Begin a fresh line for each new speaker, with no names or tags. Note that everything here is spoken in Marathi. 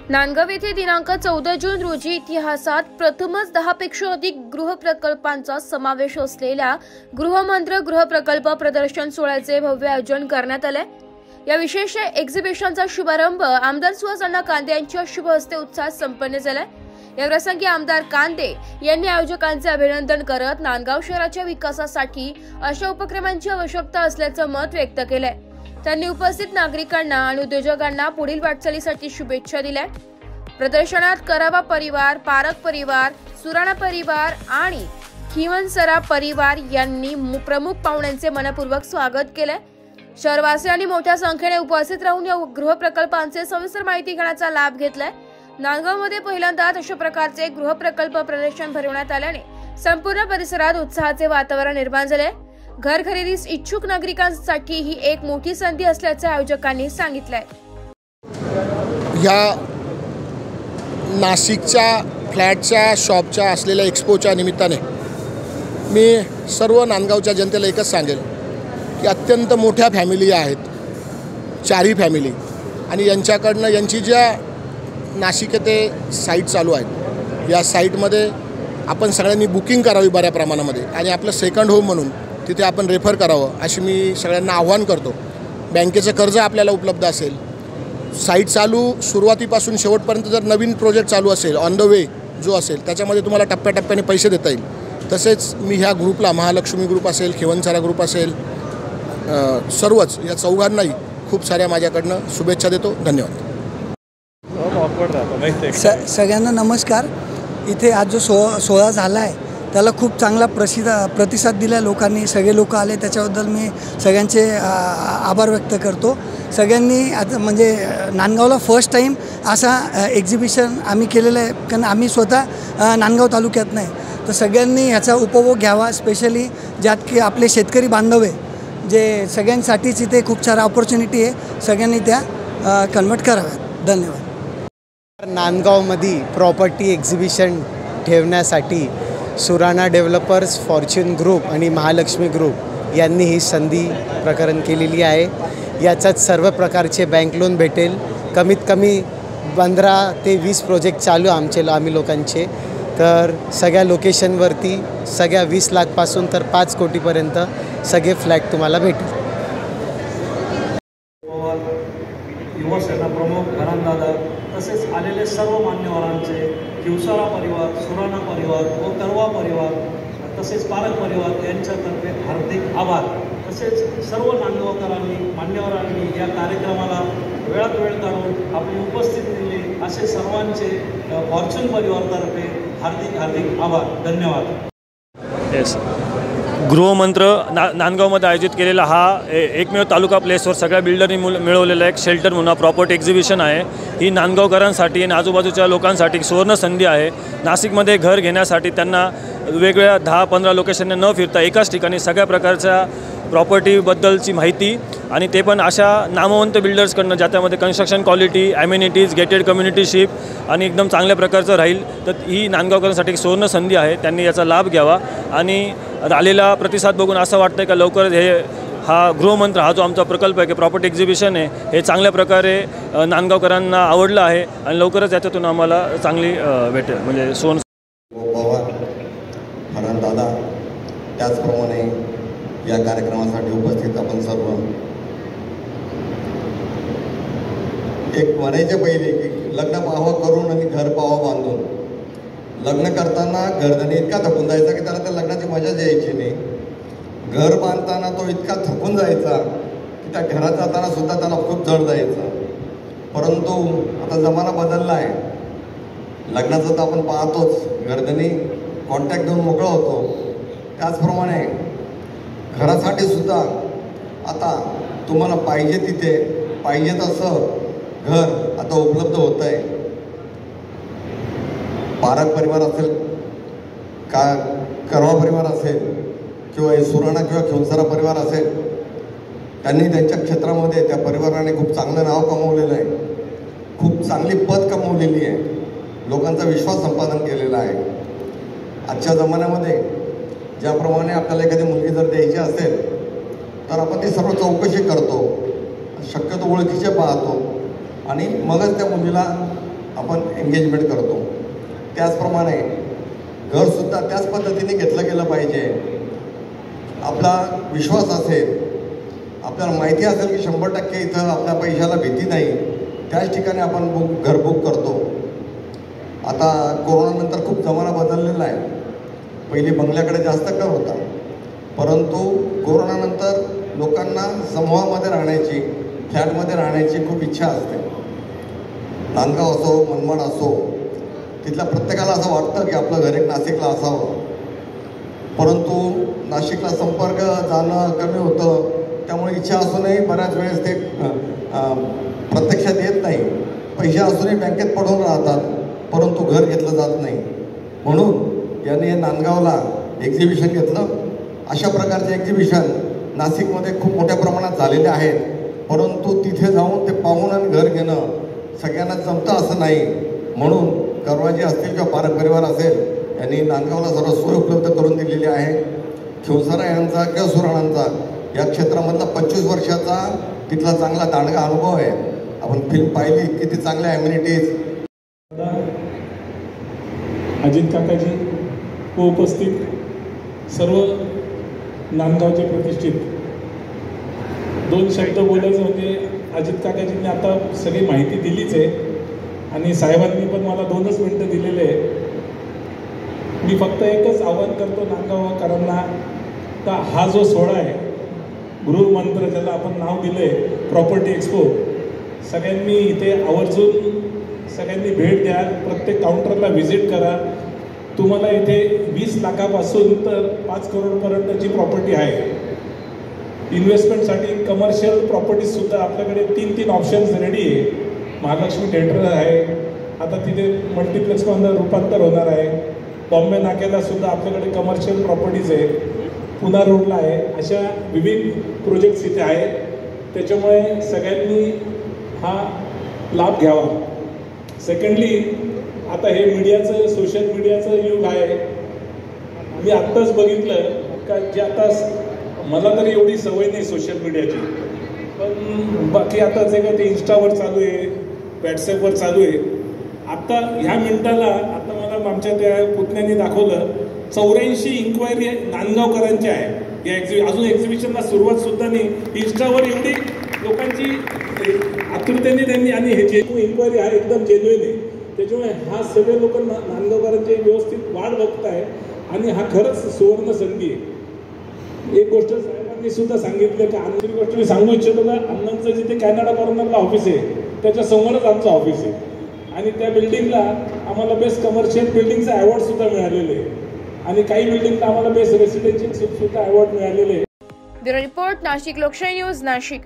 नांदगाव येथे दिनांक 14 जून रोजी इतिहासात प्रथमच 10 पेक्षा अधिक गृहप्रकल्पांचा समावेश असलेल्या गृहमंत्र गृहप्रकल्प प्रदर्शन सोहळ्याचे भव्य आयोजन करण्यात आले। या विशेष एक्झिबिशनचा शुभारंभ आमदार सुहास अण्णा कांदे यांच्या शुभ हस्ते उत्साहात संपन्न झाला। या प्रसंगी आमदार कांदे यांनी आयोजकांचे अभिनंदन करत नांदगाव शहराच्या विकासासाठी अशा उपक्रमांची आवश्यकता असल्याचं मत व्यक्त केले। त्यांनी उपस्थित नागरिकांना आणि उद्योजकांना पुढील वाटचालीसाठी शुभेच्छा दिल्या। प्रदर्शनात करावा परिवार, पारख परिवार, सुराणा परिवार आणि खिवनसरा परिवार यांनी प्रमुख पाहुण्यांचे मनपूर्वक स्वागत केले। शहरवासियांनी मोठ्या संख्येने उपस्थित राहून या गृहप्रकल्पांचे सविस्तर माहिती घेण्याचा लाभ घेतलाय। नांदगावमध्ये पहिल्यांदाच अशा प्रकारचे गृहप्रकल्प प्रदर्शन भरवण्यात आल्याने संपूर्ण परिसरात उत्साहाचे वातावरण निर्माण झाले। घर खरेदीस इच्छुक नागरिकांसाठी ही एक मोठी संधी असल्याचे आयोजकांनी सांगितलंय।
या नाशिकच्या फ्लॅटच्या शॉपच्या असलेल्या एक्सपोच्या निमित्ताने मी सर्व नांदगावच्या जनतेला एकच सांगेल की अत्यंत मोठ्या फॅमिली आहेत, चारही फॅमिली, आणि यांच्याकडनं यांची ज्या नाशिक येथे साईट चालू आहेत या साईटमध्ये आपण सगळ्यांनी बुकिंग करावी बऱ्या प्रमाणामध्ये आणि आपलं सेकंड होम म्हणून तिथे आपण रेफर करावं अशी मी सगळ्यांना आव्हान करतो। बँकेचं कर्ज आपल्याला उपलब्ध असेल, साईट चालू सुरुवातीपासून शेवटपर्यंत जर नवीन प्रोजेक्ट चालू असेल ऑन द वे जो असेल त्याच्यामध्ये तुम्हाला टप्प्याटप्प्याने पैसे देता येईल। तसेच मी ह्या ग्रुपला महालक्ष्मी ग्रुप असेल, खिवनसरा ग्रुप असेल, सर्वच या चौघांनाही खूप साऱ्या माझ्याकडनं शुभेच्छा देतो। धन्यवाद।
सगळ्यांना नमस्कार। इथे आज जो सोहळा झाला आहे त्याला खूप चांगला प्रतिसाद दिला लोकांनी, सगळे लोक आले, त्याच्याबद्दल मी सगळ्यांचे आभार व्यक्त करतो। सगळ्यांनी आता म्हणजे नांदगावला फर्स्ट टाईम असा एक्झिबिशन आम्ही केलेलं आहे, कारण आम्ही स्वतः नांदगाव तालुक्यात नाही, तर सगळ्यांनी ह्याचा उपभोग घ्यावा। स्पेशली ज्यात की आपले शेतकरी बांधव आहे जे सगळ्यांसाठीच इथे खूप सारा ऑपॉर्च्युनिटी आहे, सगळ्यांनी त्या कन्वर्ट कराव्यात। धन्यवाद।
नांदगावमध्ये प्रॉपर्टी एक्झिबिशन ठेवण्यासाठी सुराणा डेव्हलपर्स, फॉर्च्यून ग्रुप आणि महालक्ष्मी ग्रुप यांनी ही संधी प्रकरण केलेली आहे। याच्यात सर्व प्रकारचे बँक लोन भेटेल। कमीत कमी 15 ते 20 प्रोजेक्ट चालू आम्ही लोकांचे, तर सगळ्या लोकेशनवरती सगळ्या 20 लाखपासून तर 5 कोटीपर्यंत सगळे फ्लॅट तुम्हाला भेटेल।
युवासेना प्रमुख घरांदादा तसेच आलेले सर्व मान्यवरांचे, खिवसरा परिवार, सुराणा परिवार व करवा परिवार तसेच पारख परिवार यांच्यातर्फे हार्दिक आभार। तसेच सर्व नांदगावकरांनी, मान्यवरांनी या कार्यक्रमाला वेळात वेळ काढून आपली उपस्थिती दिली असे सर्वांचे फॉर्च्यून परिवारातर्फे हार्दिक आभार। धन्यवाद।
गृहमंत्र नांदगावमध्ये आयोजित केलेला हा एकमेव तालुका प्लेसवर सगळ्या बिल्डरनी मिळवलेला एक शेल्टर म्हणून प्रॉपर्टी एक्झिबिशन आहे। ही नांदगावकरांसाठी आणि आजूबाजूच्या लोकांसाठी सुवर्ण संधी आहे। नाशिकमध्ये घर घेण्यासाठी त्यांना वेगवेगळ्या 10-15 लोकेशनने न फिरता एकाच ठिकाणी सगळ्या प्रकारच्या प्रॉपर्टीबद्दलची माहिती, आणि ते पण अशा नामवंत बिल्डर्सकडनं ज्याच्यामध्ये कन्स्ट्रक्शन क्वालिटी, ॲम्युनिटीज, गेटेड कम्युनिटीशिप आणि एकदम चांगल्या प्रकारचं राहील। तर ही नांदगावकरांसाठी एक सुवर्ण संधी आहे, त्यांनी याचा लाभ घ्यावा। आणि आलेला प्रतिसाद बघून असं वाटतं का लवकरच हा गृहमंत्र हा जो आमचा प्रकल्प आहे की प्रॉपर्टी एक्झिबिशन आहे हे चांगल्या प्रकारे नांदगावकरांना आवडलं आहे आणि लवकरच याच्यातून आम्हाला चांगली भेटेल म्हणजे सोन
दादा। त्याचप्रमाणे या कार्यक्रमासाठी उपस्थित आपण सर्व एक म्हणायचे पहिले की लग्न पाहावं करून आणि घर पाहावं बांधून। लग्न करताना घरधनी इतका थकून जायचा की त्याला त्या लग्नाची मजा यायची नाही। घर बांधताना तो इतका थकून जायचा की त्या घरात जाताना सुद्धा त्याला खूप जड जायचं। परंतु आता जमाना बदलला आहे, लग्नाचं तर आपण पाहतोच, घरधनी कॉन्टॅक्ट देऊन मोकळा होतो। त्याचप्रमाणे घरासाठी सुद्धा आता तुम्हाला पाहिजे तिथे पाहिजे तसं घर आता उपलब्ध होत आहे। पारख परिवार असेल, करवा परिवार असेल किंवा सुराणा किंवा खिवसरा परिवार असेल, त्यांनी त्यांच्या क्षेत्रामध्ये त्या परिवाराने खूप चांगलं नाव कमवलेलं आहे, खूप चांगली पद कमवलेली आहे, लोकांचा विश्वास संपादन केलेला आहे। आजच्या जमान्यामध्ये ज्याप्रमाणे आपल्याला एखादी मुलगी जर द्यायची असेल तर आपण ती सर्व चौकशी करतो, शक्यतो ओळखीचे पाहतो आणि मगच त्या मुलीला आपण एंगेजमेंट करतो. त्याचप्रमाणे घरसुद्धा त्याच पद्धतीने घेतलं गेलं पाहिजे. आपला विश्वास असेल, आपल्याला माहिती असेल की 100% इथं आपल्या पैशाला भीती नाही, त्याच ठिकाणी आपण घर बुक करतो. आता कोरोनानंतर खूप जमाना बदललेला आहे. पहिली बंगल्याकडे जास्त कल होता, परंतु कोरोनानंतर लोकांना समूहामध्ये राहण्याची, फ्लॅटमध्ये राहण्याची खूप इच्छा असते. नांदगाव असो, मनमाड असो, तिथल्या प्रत्येकाला असं वाटतं की आपलं घर एक नाशिकला असावं, परंतु नाशिकला संपर्क जाणं कमी होतं. त्यामुळे इच्छा असूनही बऱ्याच वेळेस ते प्रत्यक्षात येत नाही. पैसे असूनही बँकेत पडून राहतात, परंतु घर घेतलं जात नाही. म्हणून यांनी नांदगावला एक्झिबिशन घेतलं. अशा प्रकारचे एक्झिबिशन नाशिकमध्ये खूप मोठ्या प्रमाणात झालेले आहेत, परंतु तिथे जाऊन ते पाहून आणि घर घेणं सगळ्यांना जमतं असं नाही. म्हणून करवाजी असतील किंवा पारक परिवार असेल, यांनी नांदगावला सर्व सोय उपलब्ध करून दिलेली आहे. खिवसरा यांचा किंवा सुराणांचा या क्षेत्रामधला 25 वर्षाचा तिथला चांगला दांडगा अनुभव आहे. आपण फिल्म पाहिली, किती चांगल्या ॲम्युनिटीज.
अजित काकाजी व उपस्थित सर्व नांदगावचे प्रतिष्ठित, 2 शब्द बोलायचं म्हणजे अजित काकाजींनी आता सगळी माहिती दिलीच आहे आणि साहेबांनी पण मला 2च मिनटं दिलेले आहे. मी फक्त एकच आवाहन करतो नांदगावकरांना, का हा जो सोहळा आहे, गृहमंत्र ज्याला आपण नाव दिलं आहे प्रॉपर्टी एक्सपो, सगळ्यांनी इथे आवर्जून सगळ्यांनी भेट द्या. प्रत्येक काउंटरला व्हिजिट करा. तुम्हाला इथे 20 लाखापासून तर 5 करोडपर्यंतची प्रॉपर्टी आहे. इन्व्हेस्टमेंटसाठी कमर्शियल प्रॉपर्टीजसुद्धा आपल्याकडे 3 ऑप्शन्स रेडी आहे. महालक्ष्मी थिएटर आहे, आता तिथे मल्टिप्लेक्समध्ये रूपांतर होणार आहे. बॉम्बे नाक्याला सुद्धा आपल्याकडे कमर्शियल प्रॉपर्टीज आहे. पुणा रोडला आहे. अशा विविध प्रोजेक्ट्स इथे आहेत. त्याच्यामुळे सगळ्यांनी हा लाभ घ्यावा. सेकंडली, आता हे मीडियाचं, सोशल मीडियाचं युग आहे. मी आत्ताच बघितलं का जे आता मला तरी एवढी सवय नाही सोशल मीडियाची, पण बाकी आता जे काय ते इंस्टावर चालू आहे, व्हॉट्सॲपवर चालू आहे. आत्ता ह्या मिनिटाला आता मला आमच्या त्या पुतण्याने दाखवलं 84 इन्क्वायरी नांदगावकरांच्या आहे. या अजून एक्झिबिशनला सुरुवातसुद्धा नाही. इंस्टावर एवढी लोकांची आतुरतेने त्यांनी, आणि हे जे इन्क्वायरी आहे एकदम जेन्युइन आहे. त्याच्यामुळे हा सगळे लोक नांदगावकरांची व्यवस्थित वाढ बघत आहे आणि हा खरंच सुवर्ण संधी आहे. एक गोष्ट साहेबांनी सुद्धा सांगितलं की, दुसरी गोष्ट मी सांगू इच्छितो का, अण्णांचं जिथे कॅनडा कॉर्नरला ऑफिस आहे त्याच्या समोरच आमचं ऑफिस आहे आणि त्या बिल्डिंगला आम्हाला बेस्ट कमर्शियल बिल्डिंगचं अवॉर्डसुद्धा मिळालेले आहे आणि काही बिल्डिंगला आम्हाला बेस्ट रेसिडेन्शियल सुद्धा अवॉर्ड मिळालेले आहे.
ब्युरो रिपोर्ट, नाशिक लोकशाही न्यूज, नाशिक.